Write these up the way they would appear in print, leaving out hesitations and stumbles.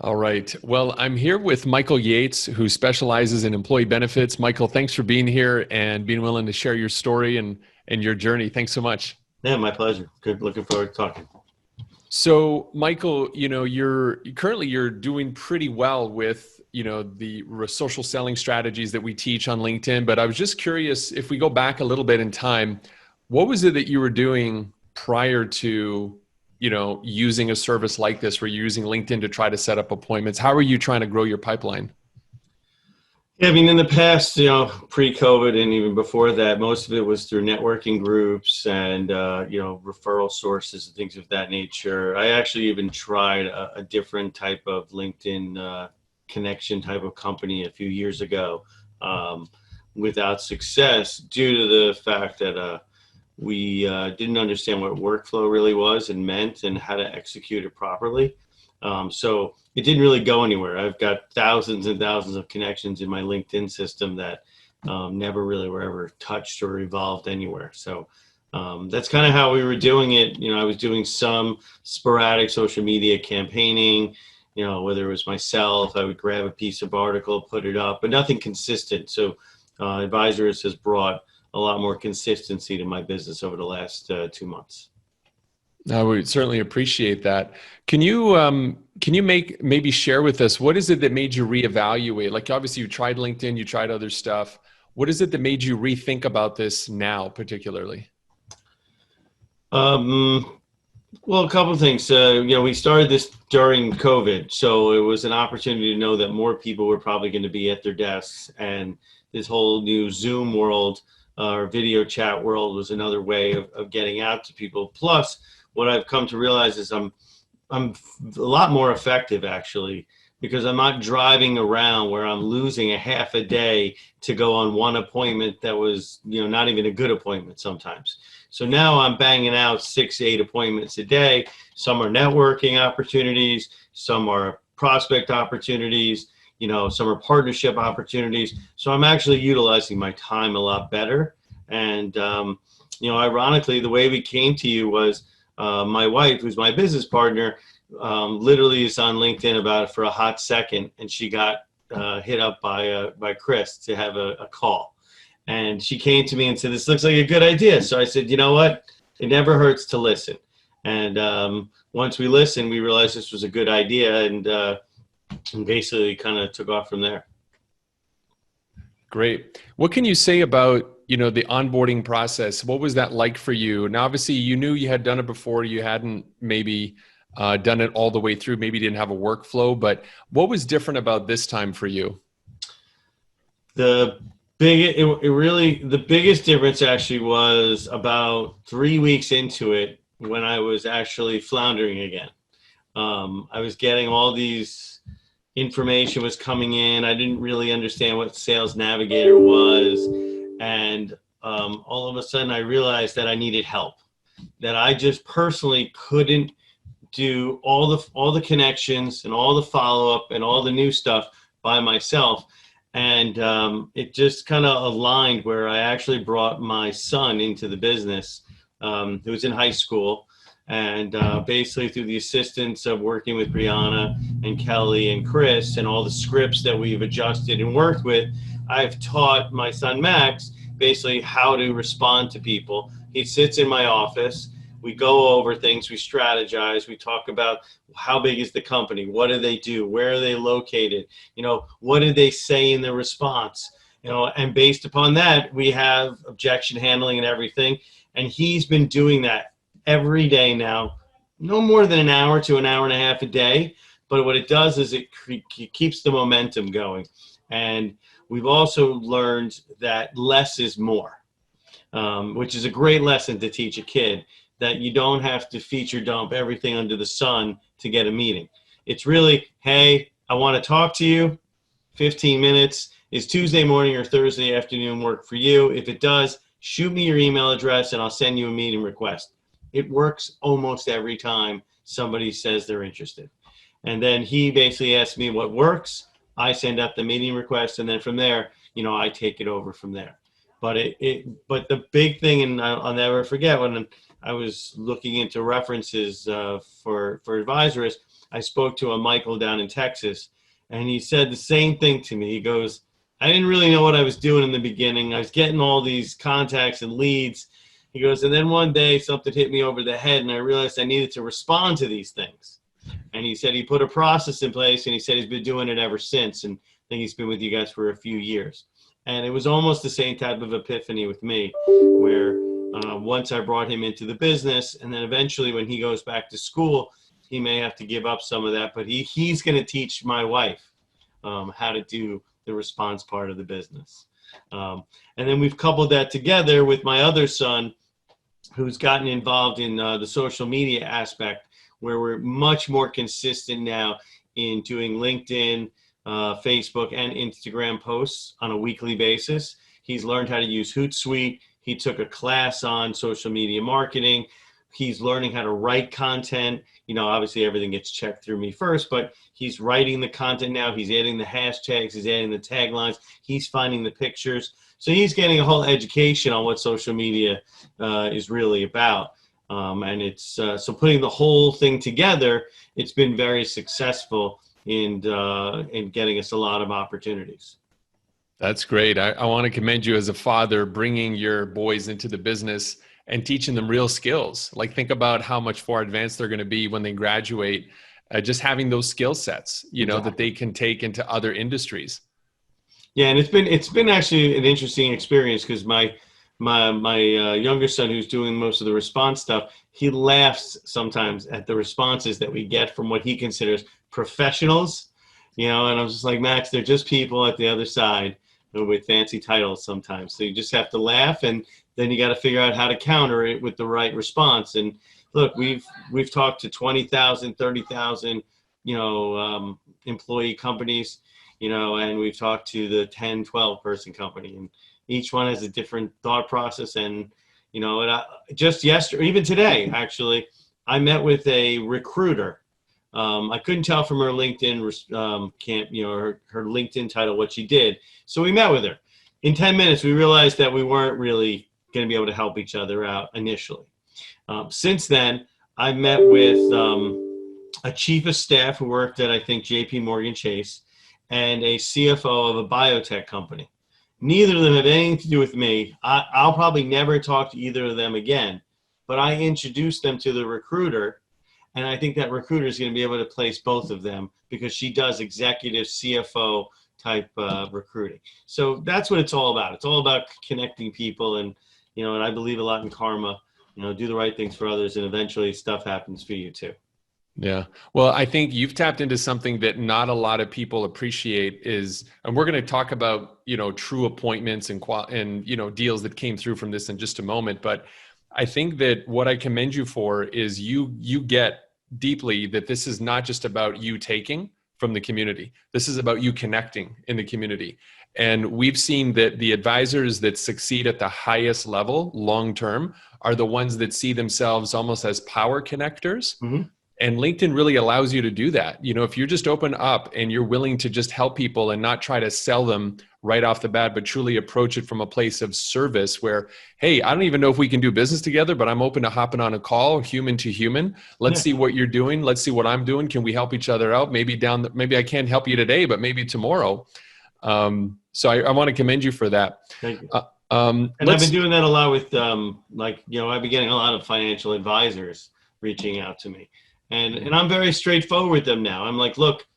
All right. Well, I'm here with Michael Yates, who specializes in employee benefits. Michael, thanks for being here and being willing to share your story and your journey. Thanks so much. Yeah, my pleasure. Good. Looking forward to talking. So, Michael, you're doing pretty well with, the social selling strategies that we teach on LinkedIn, but I was just curious if we go back a little bit in time, what was it that you were doing prior to, using a service like this where you're using LinkedIn to try to set up appointments? How are you trying to grow your pipeline? Yeah, I mean, in the past, pre-COVID and even before that, most of it was through networking groups and, referral sources and things of that nature. I actually even tried a different type of LinkedIn connection type of company a few years ago without success due to the fact that we didn't understand what workflow really was and meant and how to execute it properly. So it didn't really go anywhere. I've got thousands and thousands of connections in my LinkedIn system that never really were ever touched or evolved anywhere. So that's kind of how we were doing it. I was doing some sporadic social media campaigning, whether it was myself, I would grab a piece of article, put it up, but nothing consistent. So Advisorist has brought a lot more consistency to my business over the last 2 months. I would certainly appreciate that. Can you maybe share with us what is it that made you reevaluate? Like obviously you tried LinkedIn, you tried other stuff. What is it that made you rethink about this now, particularly? Well, a couple of things. We started this during COVID, so it was an opportunity to know that more people were probably going to be at their desks, and this whole new Zoom world or video chat world was another way of getting out to people. Plus, what I've come to realize is I'm a lot more effective actually because I'm not driving around where I'm losing a half a day to go on one appointment that was, not even a good appointment sometimes. So now I'm banging out 6, 8 appointments a day. Some are networking opportunities, some are prospect opportunities, some are partnership opportunities. So I'm actually utilizing my time a lot better. And, ironically, the way we came to you was my wife, who's my business partner, literally is on LinkedIn about it for a hot second, and she got hit up by Chris to have a call. And she came to me and said, "This looks like a good idea." So I said, "You know what? It never hurts to listen." And once we listened, we realized this was a good idea, and basically kind of took off from there. Great. What can you say about, the onboarding process? What was that like for you? Now, obviously you knew you had done it before. You hadn't maybe done it all the way through. Maybe you didn't have a workflow, but what was different about this time for you? The biggest difference actually was about 3 weeks into it when I was actually floundering again. I was getting all these information was coming in. I didn't really understand what Sales Navigator was. And all of a sudden I realized that I needed help, that I just personally couldn't do all the connections and all the follow-up and all the new stuff by myself. And it just kind of aligned where I actually brought my son into the business, who was in high school. And basically through the assistance of working with Brianna and Kelly and Chris and all the scripts that we've adjusted and worked with, I've taught my son Max basically how to respond to people. He sits in my office. We go over things, we strategize, we talk about how big is the company, what do they do, where are they located, what did they say in the response, and based upon that, we have objection handling and everything. And he's been doing that every day now, no more than an hour to an hour and a half a day. But what it does is it keeps the momentum going. And we've also learned that less is more, which is a great lesson to teach a kid, that you don't have to feature dump everything under the sun to get a meeting. It's really, hey, I want to talk to you, 15 minutes. Is Tuesday morning or Thursday afternoon work for you? If it does, shoot me your email address and I'll send you a meeting request. It works almost every time somebody says they're interested. And then he basically asks me what works. I send out the meeting request, and then from there, I take it over from there. But but the big thing, and I'll never forget when I was looking into references for Advisorist, I spoke to a Michael down in Texas, and he said the same thing to me. He goes, I didn't really know what I was doing in the beginning. I was getting all these contacts and leads. He goes, and then one day something hit me over the head, and I realized I needed to respond to these things. And he said he put a process in place, and he said he's been doing it ever since. And I think he's been with you guys for a few years. And it was almost the same type of epiphany with me, where once I brought him into the business, and then eventually when he goes back to school, he may have to give up some of that, but he's going to teach my wife how to do the response part of the business. And then we've coupled that together with my other son, who's gotten involved in the social media aspect, where we're much more consistent now in doing LinkedIn, Facebook, and Instagram posts on a weekly basis. He's learned how to use Hootsuite. He took a class on social media marketing. He's learning how to write content. Obviously everything gets checked through me first, but he's writing the content now. He's adding the hashtags. He's adding the taglines. He's finding the pictures. So he's getting a whole education on what social media is really about. And it's so putting the whole thing together, it's been very successful in getting us a lot of opportunities. That's great. I want to commend you as a father, bringing your boys into the business and teaching them real skills. Like, think about how much more advanced they're going to be when they graduate, just having those skill sets, exactly, that they can take into other industries. Yeah. And it's been actually an interesting experience, because my younger son, who's doing most of the response stuff, he laughs sometimes at the responses that we get from what he considers professionals, and I'm just like, Max, they're just people at the other side with fancy titles sometimes. So you just have to laugh, and then you got to figure out how to counter it with the right response. And look, we've talked to 20,000, 30,000, employee companies, and we've talked to the 10, 12 person company, and each one has a different thought process. And, just yesterday, even today, actually, I met with a recruiter. I couldn't tell from her LinkedIn her LinkedIn title what she did. So we met with her. In 10 minutes, we realized that we weren't really going to be able to help each other out initially. Since then, I met with a chief of staff who worked at, I think, JP Morgan Chase, and a CFO of a biotech company. Neither of them have anything to do with me. I'll probably never talk to either of them again, but I introduced them to the recruiter. And I think that recruiter is going to be able to place both of them, because she does executive CFO type recruiting. So that's what it's all about. It's all about connecting people, and and I believe a lot in karma. Do the right things for others, and eventually stuff happens for you too. Yeah. Well, I think you've tapped into something that not a lot of people appreciate and we're going to talk about, true appointments and deals that came through from this in just a moment. But I think that what I commend you for is you get deeply that this is not just about you taking from the community. This is about you connecting in the community. And we've seen that the advisors that succeed at the highest level long-term are the ones that see themselves almost as power connectors. Mm-hmm. And LinkedIn really allows you to do that. If you're just open up and you're willing to just help people and not try to sell them right off the bat, but truly approach it from a place of service where, hey, I don't even know if we can do business together, but I'm open to hopping on a call, human to human. Let's see what you're doing. Let's see what I'm doing. Can we help each other out? Maybe maybe I can't help you today, but maybe tomorrow. So I want to commend you for that. Thank you. And I've been doing that a lot with, I've been getting a lot of financial advisors reaching out to me. And I'm very straightforward with them now. I'm like, look,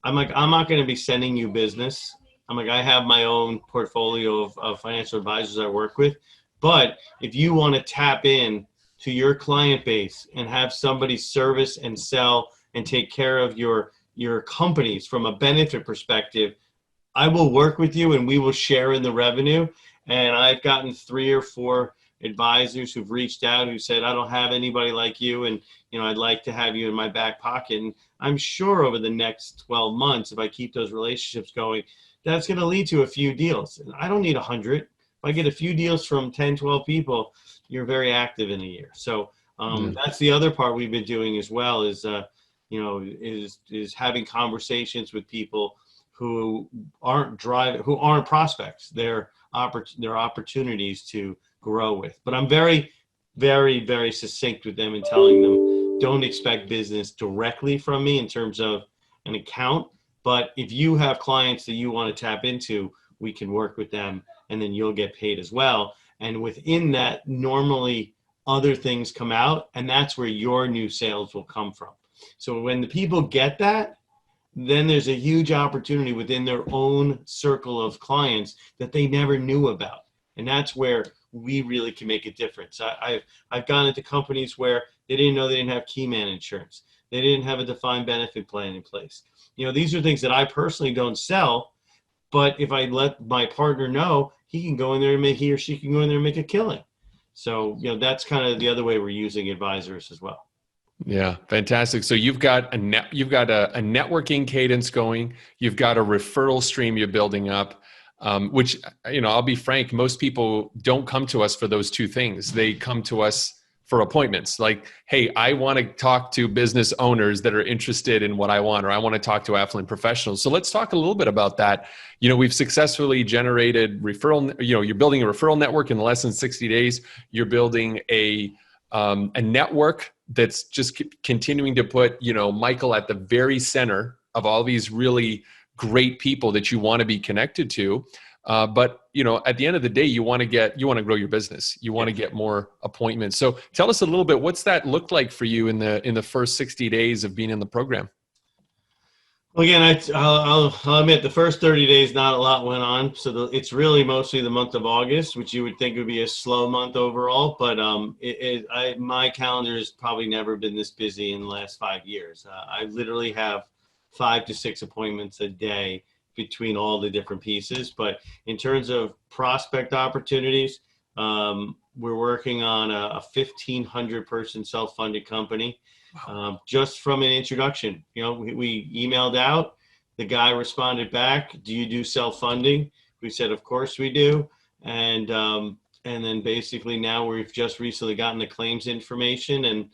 I'm not going to be sending you business. I'm like, I have my own portfolio of financial advisors I work with. But if you want to tap in to your client base and have somebody service and sell and take care of your companies from a benefit perspective, I will work with you and we will share in the revenue. And I've gotten 3 or 4 advisors who've reached out who said, I don't have anybody like you, and I'd like to have you in my back pocket. And I'm sure over the next 12 months, if I keep those relationships going, that's going to lead to a few deals. And I don't need 100. If I get a few deals from 10, 12 people, you're very active in a year. So that's the other part we've been doing as well, is having conversations with people who aren't prospects. They're opportunities to grow with. But I'm very very, very succinct with them and telling them, don't expect business directly from me in terms of an account. But if you have clients that you want to tap into, we can work with them and then you'll get paid as well. And within that, normally other things come out, and that's where your new sales will come from. So when the people get that, then there's a huge opportunity within their own circle of clients that they never knew about. And that's where we really can make a difference. I've gone into companies where they didn't know they didn't have key man insurance. They didn't have a defined benefit plan in place. These are things that I personally don't sell, but if I let my partner know, he can go in there and he or she can go in there and make a killing. So, that's kind of the other way we're using Advisorist as well. Yeah, fantastic. So you've got a networking cadence going. You've got a referral stream you're building up, which, I'll be frank, most people don't come to us for those two things. They come to us for appointments. Like, hey, I want to talk to business owners that are interested in what I want, or I want to talk to affluent professionals. So let's talk a little bit about that. We've successfully generated referral. You're building a referral network in less than 60 days. You're building a network that's just continuing to put, Michael at the very center of all these really great people that you want to be connected to. But at the end of the day, you want to grow your business. You want to get more appointments. So tell us a little bit, what's that look like for you in the first 60 days of being in the program? Well, again, I'll admit the first 30 days, not a lot went on. So it's really mostly the month of August, which you would think would be a slow month overall. But my calendar has probably never been this busy in the last 5 years. I literally have 5 to 6 appointments a day between all the different pieces. But in terms of prospect opportunities, we're working on a 1,500 person self-funded company. Just from an introduction, we emailed out, the guy responded back, do you do self-funding? We said, of course we do. And then basically now we've just recently gotten the claims information, and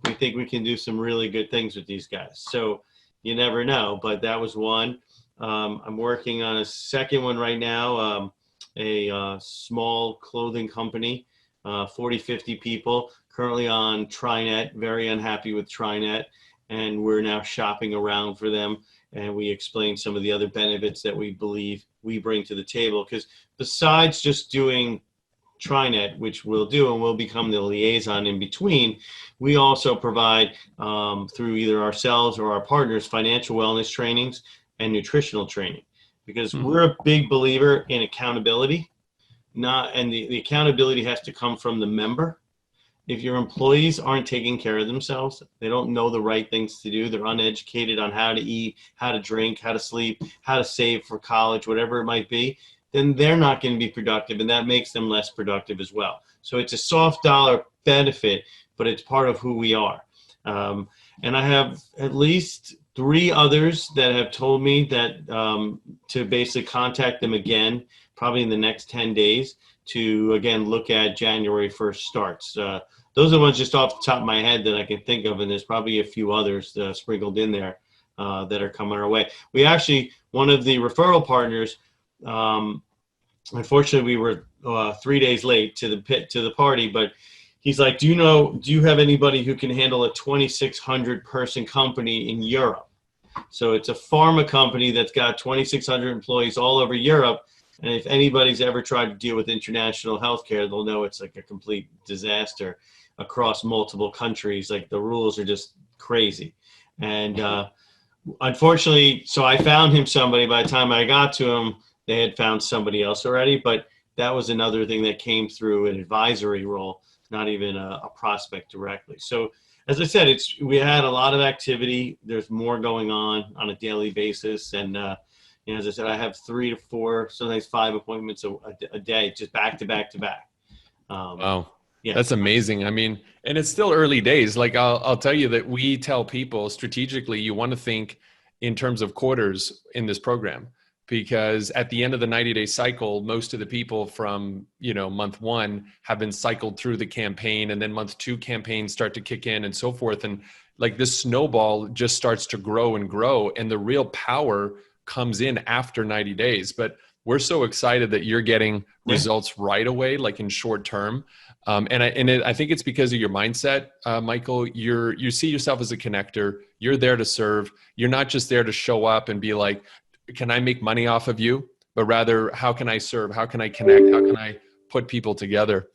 we think we can do some really good things with these guys. So you never know, but that was one. I'm working on a second one right now, a small clothing company, 40, 50 people. Currently on TriNet, very unhappy with TriNet, and we're now shopping around for them. And we explain some of the other benefits that we believe we bring to the table. Because besides just doing TriNet, which we'll do, and we'll become the liaison in between, we also provide through either ourselves or our partners financial wellness trainings and nutritional training. Because we're a big believer in accountability, and the accountability has to come from the member. If your employees aren't taking care of themselves, they don't know the right things to do, they're uneducated on how to eat, how to drink, how to sleep, how to save for college, whatever it might be, then they're not going to be productive, and that makes them less productive as well. So it's a soft dollar benefit, but it's part of who we are. And I have at least 3 others that have told me that to basically contact them again, probably in the next 10 days, to again look at January 1st starts. Those are the ones just off the top of my head that I can think of, and there's probably a few others sprinkled in there that are coming our way. We actually, one of the referral partners, unfortunately we were 3 days late to the party, but he's like, do you have anybody who can handle a 2,600 person company in Europe? So it's a pharma company that's got 2,600 employees all over Europe. And if anybody's ever tried to deal with international healthcare, they'll know it's like a complete disaster across multiple countries. Like the rules are just crazy. And unfortunately, so I found him somebody. By the time I got to him, they had found somebody else already. But that was another thing that came through an advisory role, not even a prospect directly. So as I said, we had a lot of activity. There's more going on a daily basis. And as I said, I have 3 to 4, sometimes 5 appointments a day, just back to back to back. Wow. Yeah. That's amazing. I mean, and it's still early days. Like I'll tell you that we tell people strategically, you want to think in terms of quarters in this program, because at the end of the 90-day cycle, most of the people from, month 1 have been cycled through the campaign, and then month 2 campaigns start to kick in and so forth. And like this snowball just starts to grow and grow, and the real power comes in after 90 days. But we're so excited that you're getting Yeah. results right away, like in short term. I think it's because of your mindset, Michael. You see yourself as a connector. You're there to serve. You're not just there to show up and be like, can I make money off of you? But rather, how can I serve? How can I connect? How can I put people together?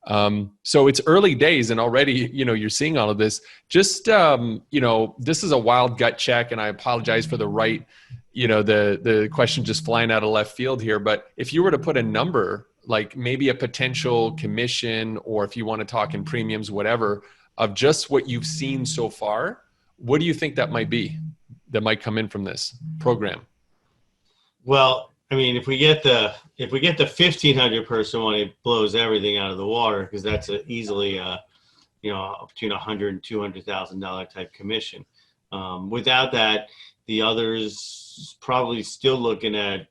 So it's early days, and already, you're seeing all of this. Just, this is a wild gut check, and I apologize for the question just flying out of left field here. But if you were to put a number, like maybe a potential commission, or if you want to talk in premiums, whatever, of just what you've seen so far, what do you think that might be that might come in from this program? Well, I mean, if we get the 1,500 person one, it blows everything out of the water, because that's easily between $100,000 and $200,000 type commission. Without that, the others probably still looking at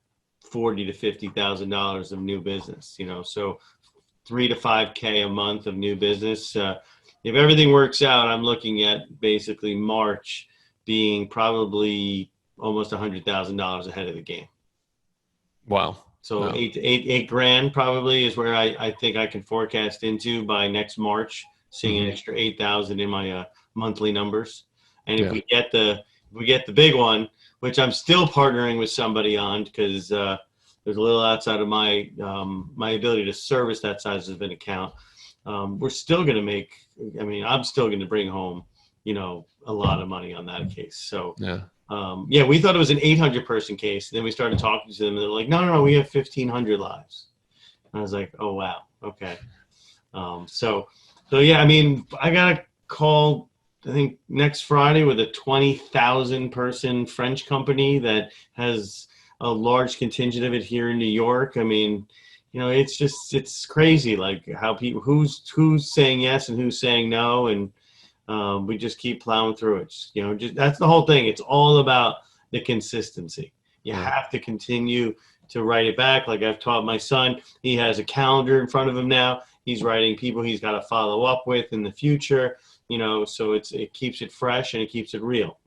$40,000 to $50,000 of new business. So 3 to 5K a month of new business. If everything works out, I'm looking at basically March being probably almost $100,000 ahead of the game. Wow. So wow. eight grand probably is where I think I can forecast into by next March, seeing an extra 8,000 in my monthly numbers. And if we get the big one, which I'm still partnering with somebody on, because there's a little outside of my my ability to service that size of an account, we're still going to make. I mean, I'm still going to bring home, a lot of money on that case. So we thought it was an 800 person case. Then we started talking to them, and they're like, no, we have 1,500 lives. And I was like, oh wow, okay. So yeah, I mean, I got a call, I think next Friday, with a 20,000 person French company that has a large contingent of it here in New York. I mean, it's crazy, like how people, who's saying yes and who's saying no. And we just keep plowing through it. That's the whole thing. It's all about the consistency. You have to continue to write it back. Like I've taught my son, he has a calendar in front of him now. He's writing people he's got to follow up with in the future, so it keeps it fresh and it keeps it real.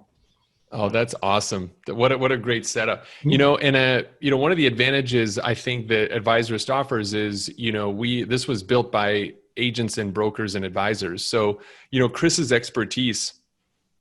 Oh, that's awesome. What a great setup. And one of the advantages I think that Advisorist offers is, this was built by agents and brokers and advisors. So, Chris's expertise,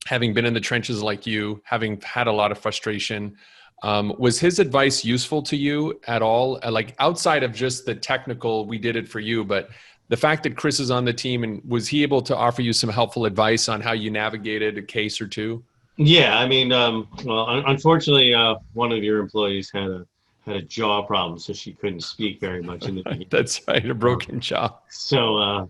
having been in the trenches like you, having had a lot of frustration, was his advice useful to you at all? Like outside of just the technical, we did it for you, but the fact that Chris is on the team, and was he able to offer you some helpful advice on how you navigated a case or two? Yeah, I mean, unfortunately, one of your employees had a jaw problem, so she couldn't speak very much in the beginning. That's right, a broken jaw. So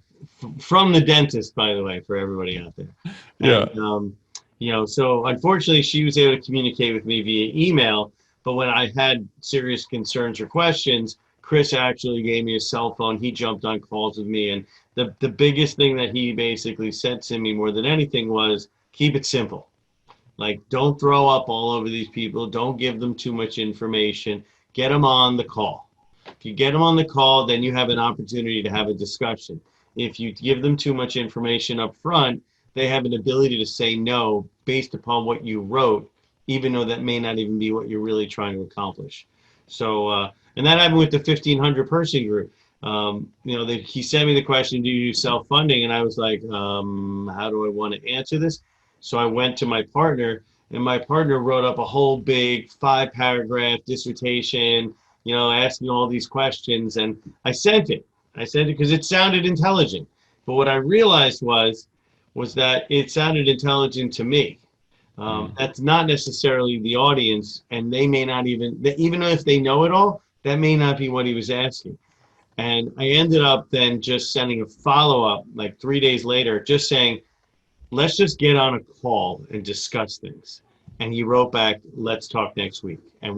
from the dentist, by the way, for everybody out there. And, so unfortunately, she was able to communicate with me via email. But when I had serious concerns or questions, Chris actually gave me a cell phone. He jumped on calls with me. And the biggest thing that he basically said to me more than anything was, keep it simple. Like, don't throw up all over these people. Don't give them too much information. Get them on the call. If you get them on the call, then you have an opportunity to have a discussion. If you give them too much information up front, they have an ability to say no based upon what you wrote, even though that may not even be what you're really trying to accomplish. So, and that happened with the 1,500 person group. He sent me the question, do you do self-funding? And I was like, how do I want to answer this? So I went to my partner, and my partner wrote up a whole big 5-paragraph dissertation, asking all these questions. And I sent it because it sounded intelligent. But what I realized was that it sounded intelligent to me. That's not necessarily the audience, and they may not even if they know it all, that may not be what he was asking. And I ended up then just sending a follow-up like 3 days later, just saying, let's just get on a call and discuss things. And he wrote back, let's talk next week. And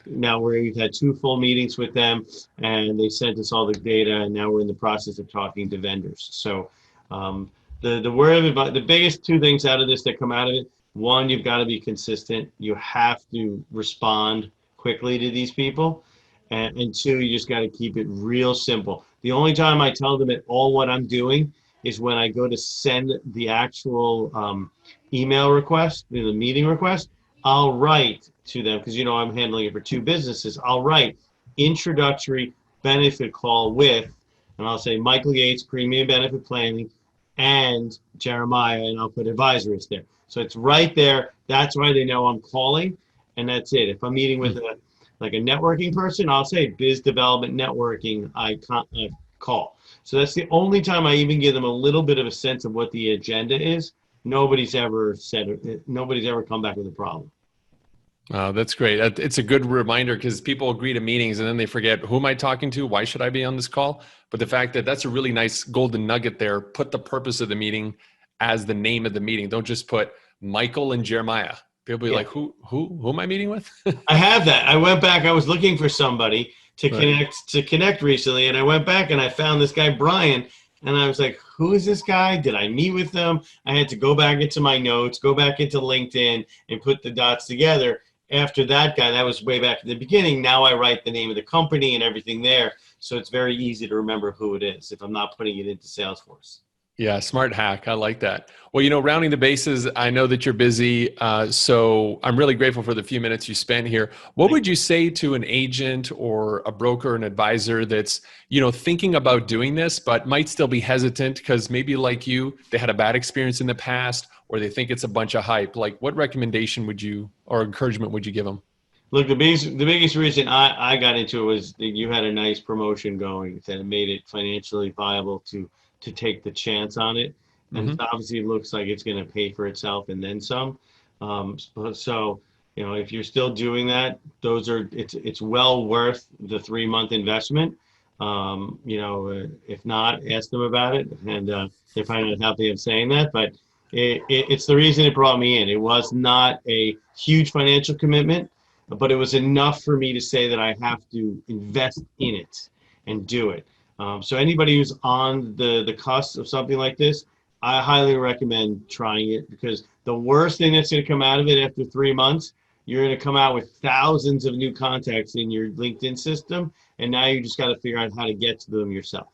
now we've had 2 full meetings with them, and they sent us all the data, and now we're in the process of talking to vendors. So the word of the biggest 2 things out of this that come out of it, one, you've got to be consistent. You have to respond quickly to these people. And 2, you just got to keep it real simple. The only time I tell them at all what I'm doing is when I go to send the actual email request, the meeting request. I'll write to them, because I'm handling it for two businesses. I'll write introductory benefit call with, and I'll say Michael Yates, Premium Benefit Planning, and Jeremiah, and I'll put Advisorist there. So it's right there. That's why they know I'm calling, and that's it. If I'm meeting with a networking person, I'll say biz development networking. I call. So that's the only time I even give them a little bit of a sense of what the agenda is. Nobody's ever come back with a problem. That's great. It's a good reminder, because people agree to meetings and then they forget, who am I talking to? Why should I be on this call? But the fact that that's a really nice golden nugget there. Put the purpose of the meeting as the name of the meeting. Don't just put Michael and Jeremiah. People be like, who am I meeting with? I have that. I went back. I was looking for somebody to Right. connect recently, and I went back and I found this guy Brian, and I was like, who is this guy? Did I meet with them? I had to go back into my notes, go back into LinkedIn, and put the dots together. After that guy, that was way back at the beginning. Now I write the name of the company and everything there, so it's very easy to remember who it is if I'm not putting it into Salesforce. Yeah, smart hack. I like that. Well, rounding the bases, I know that you're busy, so I'm really grateful for the few minutes you spent here. What would you say to an agent or a broker, an advisor that's, thinking about doing this, but might still be hesitant because maybe like you, they had a bad experience in the past, or they think it's a bunch of hype? Like, what recommendation would you, or encouragement would you give them? Look, the biggest reason I got into it was that you had a nice promotion going that made it financially viable to take the chance on it, and Hmm. obviously it looks like it's going to pay for itself and then some. So if you're still doing that, it's well worth the 3-month investment. If not, ask them about it, and they're probably not happy I'm saying that, but it's the reason it brought me in. It was not a huge financial commitment, but it was enough for me to say that I have to invest in it and do it. So anybody who's on the cusp of something like this, I highly recommend trying it, because the worst thing that's going to come out of it after 3 months, you're going to come out with thousands of new contacts in your LinkedIn system, and now you just got to figure out how to get to them yourself.